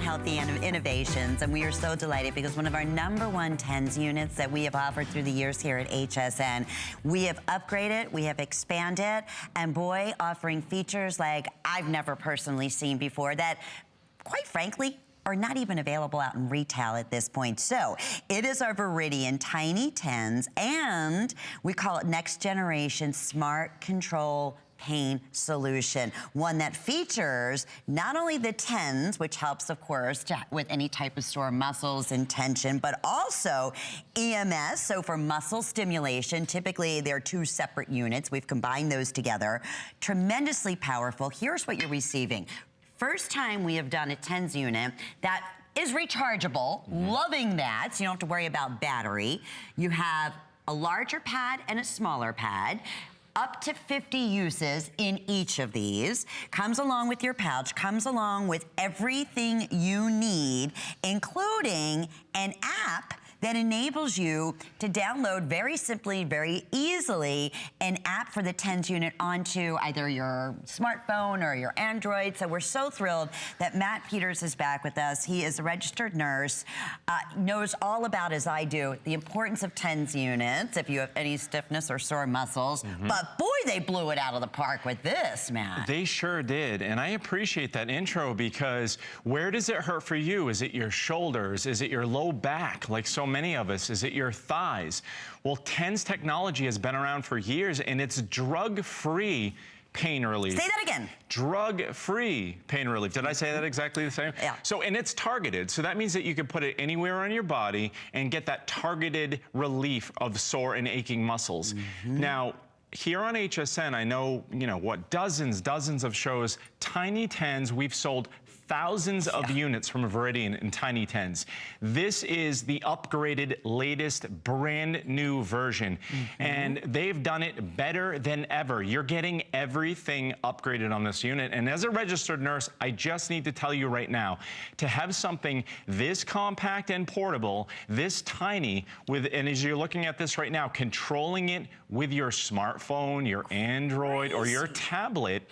about healthy innovations, and we are so delighted because one of our #1 TENS units that we have offered through the years here at HSN, we have upgraded, we have expanded, and boy, offering features like I've never personally seen before that, quite frankly, are not even available out in retail at this point. So it is our Veridian Tiny TENS, and we call it Next Generation Smart Control Pain Solution, one that features not only the TENS, which helps, of course, with any type of sore muscles and tension, but also EMS, so for muscle stimulation. Typically, they're two separate units. We've combined those together. Tremendously powerful. Here's what you're receiving. First time we have done a TENS unit that is rechargeable. Loving that, so you don't have to worry about battery. You have a larger pad and a smaller pad. Up to 50 uses in each of these. Comes along with your pouch, comes along with everything you need, including an app that enables you to download very simply, very easily, an app for the TENS unit onto either your smartphone or your Android. So we're so thrilled that Matt Peters is back with us. He is a registered nurse, knows all about, as I do, the importance of TENS units if you have any stiffness or sore muscles. But boy, they blew it out of the park with this, Matt. They sure did, and I appreciate that intro because where does it hurt for you? Is it your shoulders? Is it your low back, like so many of us? Is it your thighs? Well, TENS technology has been around for years, and it's drug-free pain relief. Say that again. Drug-free pain relief. Did I say that exactly the same? Yeah. So, and it's targeted. So that means that you can put it anywhere on your body and get that targeted relief of sore and aching muscles. Now, here on HSN, I know, what, dozens of shows, Tiny TENS, we've sold thousands of units from Veridian in Tiny TENS. This is the upgraded, latest, brand new version. And they've done it better than ever. You're getting everything upgraded on this unit. And as a registered nurse, I just need to tell you right now, to have something this compact and portable, this tiny, and as you're looking at this right now, controlling it with your smartphone, your Android, or your tablet,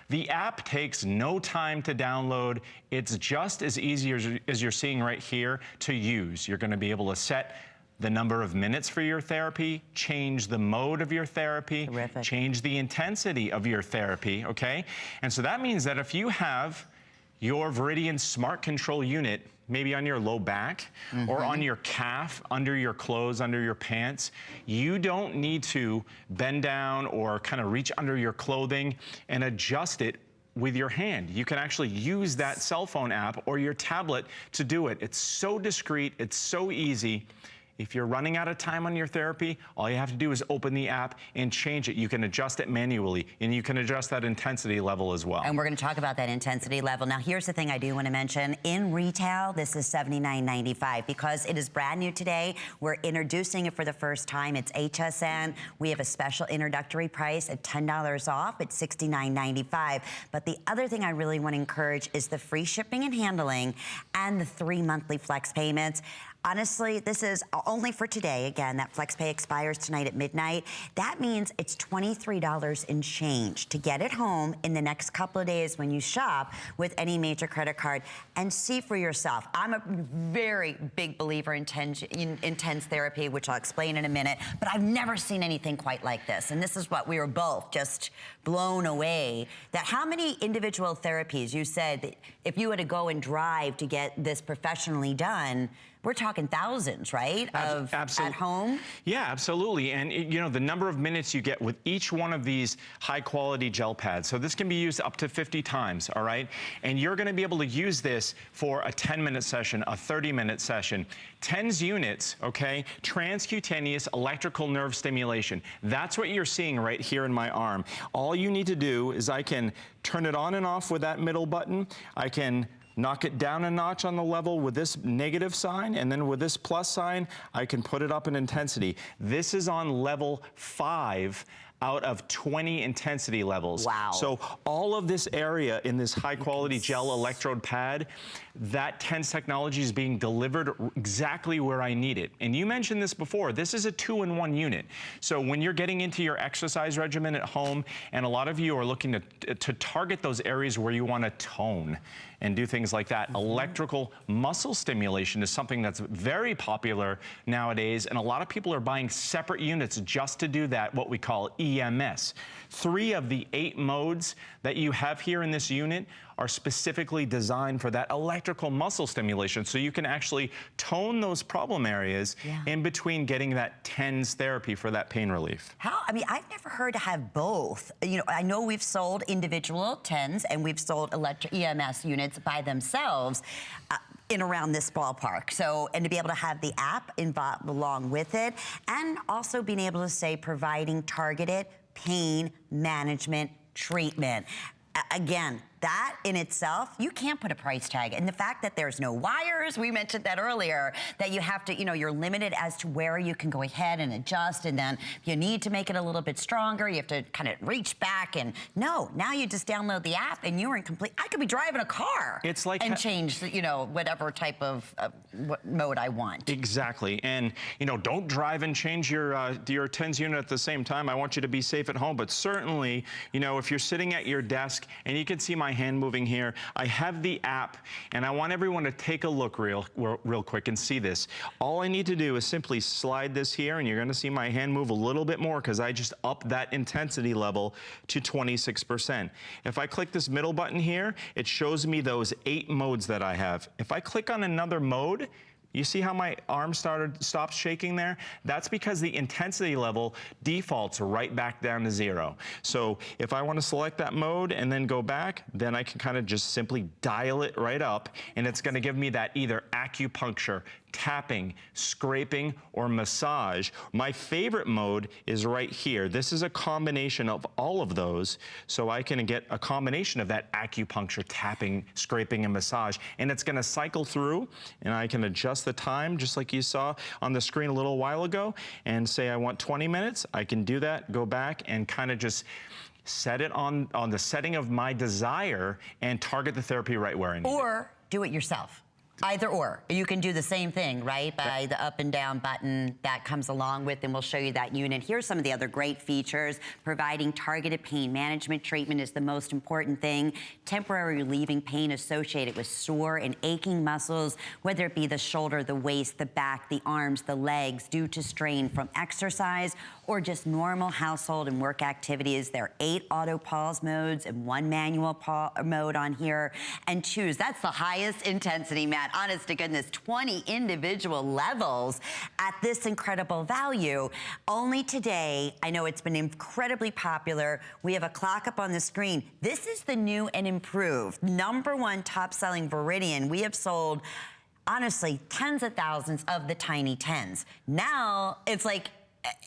the app takes no time to download. It's just as easy as you're seeing right here to use. You're gonna be able to set the number of minutes for your therapy, change the mode of your therapy, change the intensity of your therapy, okay? And so that means that if you have your Veridian Smart Control unit, maybe on your low back or on your calf, under your clothes, under your pants, you don't need to bend down or kind of reach under your clothing and adjust it with your hand. You can actually use that cell phone app or your tablet to do it. It's so discreet, it's so easy. If you're running out of time on your therapy, all you have to do is open the app and change it. You can adjust it manually, and you can adjust that intensity level as well. And we're going to talk about that intensity level. Now, here's the thing I do want to mention. In retail, this is $79.95. Because it is brand new today, we're introducing it for the first time. It's HSN. We have a special introductory price at $10 off. It's $69.95. But the other thing I really want to encourage is the free shipping and handling and the 3 monthly flex payments. Honestly, this is only for today. Again, that FlexPay expires tonight at midnight. That means it's $23 and change to get it home in the next couple of days when you shop with any major credit card, and see for yourself. I'm a very big believer in TENS therapy, which I'll explain in a minute, but I've never seen anything quite like this. And this is what we were both just blown away, that how many individual therapies, you said that if you were to go and drive to get this professionally done, we're talking thousands, right? Absolutely. At home? Yeah, absolutely. And the number of minutes you get with each one of these high quality gel pads. So this can be used up to 50 times, all right? And you're gonna be able to use this for a 10-minute session, a 30-minute session. TENS units, okay? Transcutaneous electrical nerve stimulation. That's what you're seeing right here in my arm. All you need to do is I can turn it on and off with that middle button. I can knock it down a notch on the level with this negative sign, and then with this plus sign, I can put it up in intensity. This is on level 5 out of 20 intensity levels. Wow. So all of this area in this high quality gel electrode pad, that TENS technology is being delivered exactly where I need it. And you mentioned this before, this is a 2-in-1 unit. So when you're getting into your exercise regimen at home, and a lot of you are looking to target those areas where you want to tone and do things like that. Electrical muscle stimulation is something that's very popular nowadays, and a lot of people are buying separate units just to do that, what we call EMS. 3 of the 8 modes that you have here in this unit are specifically designed for that electrical muscle stimulation, so you can actually tone those problem areas in between getting that TENS therapy for that pain relief. I mean, I've never heard to have both. You know, I know we've sold individual TENS and we've sold electric EMS units by themselves in around this ballpark. So, and to be able to have the app involved along with it, and also being able to say providing targeted pain management treatment. Again, that in itself, you can't put a price tag. And the fact that there's no wires, we mentioned that earlier, that you have to, you know, you're limited as to where you can go ahead and adjust. And then if you need to make it a little bit stronger, you have to kind of reach back. And no, now you just download the app and you're in complete, I could be driving a car. It's like, and change, you know, whatever type of mode I want. Exactly. And, you know, don't drive and change your TENS unit at the same time. I want you to be safe at home. But certainly, you know, if you're sitting at your desk and you can see my hand moving here, I have the app, and I want everyone to take a look real quick and see this. All I need to do is simply slide this here, and you're going to see my hand move a little bit more because I just upped that intensity level to 26%. If I click this middle button here, it shows me those 8 modes that I have. If I click on another mode, you see how my arm stops shaking there? That's because the intensity level defaults right back down to 0. So if I want to select that mode and then go back, then I can kind of just simply dial it right up, and it's going to give me that either acupuncture, tapping, scraping, or massage. My favorite mode is right here. This is a combination of all of those, so I can get a combination of that acupuncture, tapping, scraping, and massage, and it's going to cycle through, and I can adjust the time just like you saw on the screen a little while ago, and say I want 20 minutes. I can do that, go back, and kind of just set it on the setting of my desire and target the therapy right where I need it. Or do it yourself. Either or. You can do the same thing, right? By the up and down button that comes along with, and we'll show you that unit. Here's some of the other great features. Providing targeted pain management treatment is the most important thing. Temporary relieving pain associated with sore and aching muscles, whether it be the shoulder, the waist, the back, the arms, the legs, due to strain from exercise or just normal household and work activities. There are 8 auto pause modes and 1 manual mode on here. And choose, that's the highest intensity, Matt. Honest to goodness, 20 individual levels at this incredible value. Only today, I know it's been incredibly popular. We have a clock up on the screen. This is the new and improved #1 top-selling Veridian. We have sold, honestly, tens of thousands of the tiny TENS. Now, it's like,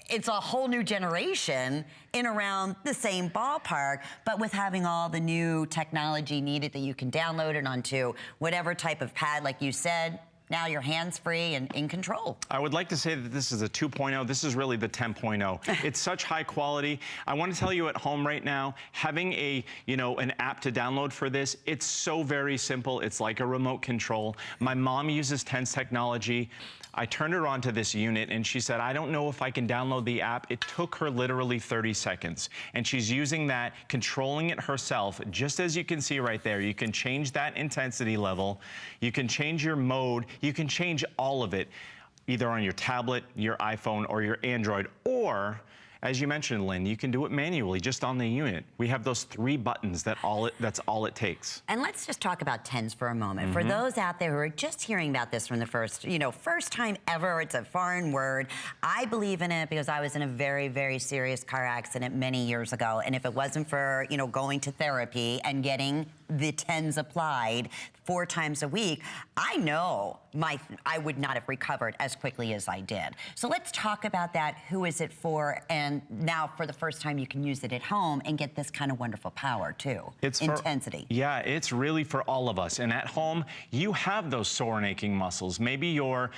it's a whole new generation in around the same ballpark, but with having all the new technology needed that you can download it onto whatever type of pad, like you said. Now you're hands-free and in control. I would like to say that this is a 2.0. This is really the 10.0. It's such high quality. I want to tell you at home right now, having an app to download for this, it's so very simple. It's like a remote control. My mom uses TENS technology. I turned her on to this unit and she said, I don't know if I can download the app. It took her literally 30 seconds. And she's using that, controlling it herself, just as you can see right there. You can change that intensity level. You can change your mode. You can change all of it, either on your tablet, your iPhone, or your Android, or as you mentioned, Lynn, you can do it manually just on the unit. We have those 3 buttons that's all it takes. And let's just talk about TENS for a moment. For those out there who are just hearing about this from the first time ever, it's a foreign word. I believe in it because I was in a very, very serious car accident many years ago. And if it wasn't for, going to therapy and getting the TENS applied 4 times a week, I know I would not have recovered as quickly as I did. So let's talk about that. Who is it for? And now for the first time, you can use it at home and get this kind of wonderful power too. It's intensity. Yeah, it's really for all of us. And at home, you have those sore and aching muscles. Maybe you're,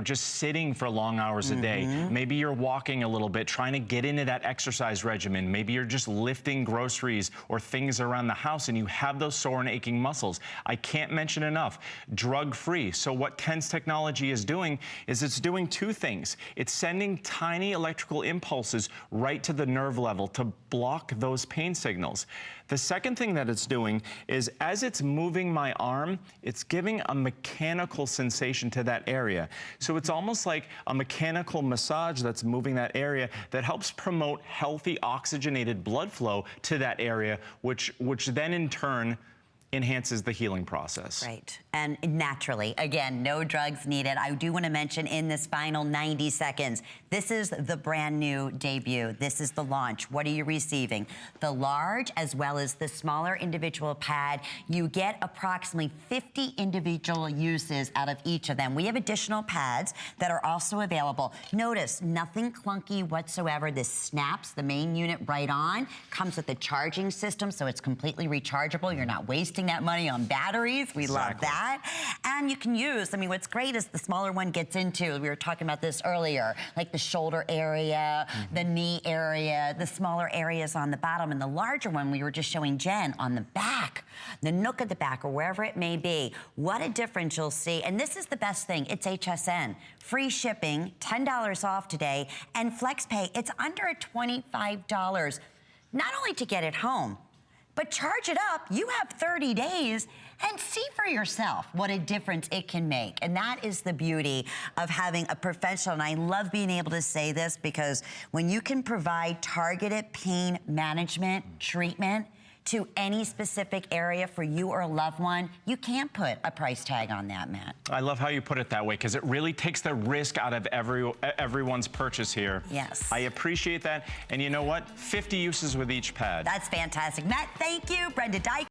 just sitting for long hours a day. Maybe you're walking a little bit, trying to get into that exercise regimen. Maybe you're just lifting groceries or things around the house and you have those sore and aching muscles. I can't mention enough, drug-free. So what TENS technology is doing is it's doing 2 things. It's sending tiny electrical impulses right to the nerve level to block those pain signals. The second thing that it's doing is as it's moving my arm, it's giving a mechanical sensation to that area. So it's almost like a mechanical massage that's moving that area that helps promote healthy oxygenated blood flow to that area, which then in turn enhances the healing process. Right, and naturally, again, no drugs needed. I do want to mention in this final 90 seconds, this is the brand new debut. This is the launch. What are you receiving? The large as well as the smaller individual pad. You get approximately 50 individual uses out of each of them. We have additional pads that are also available. Notice, nothing clunky whatsoever. This snaps the main unit right on. Comes with a charging system, so it's completely rechargeable. You're not wasting that money on batteries. We love that. And you can use, what's great is the smaller one gets into, we were talking about this earlier, like the shoulder area, the knee area, the smaller areas on the bottom, and the larger one we were just showing Jen on the back, the nook of the back or wherever it may be. What a difference you'll see. And this is the best thing. It's HSN. Free shipping, $10 off today, and FlexPay. It's under $25, not only to get it home, but charge it up. You have 30 days and see for yourself what a difference it can make. And that is the beauty of having a professional. And I love being able to say this because when you can provide targeted pain management treatment to any specific area for you or a loved one, you can't put a price tag on that, Matt. I love how you put it that way because it really takes the risk out of everyone's purchase here. Yes. I appreciate that. And you know what? 50 uses with each pad. That's fantastic. Matt, thank you. Brenda Dyke.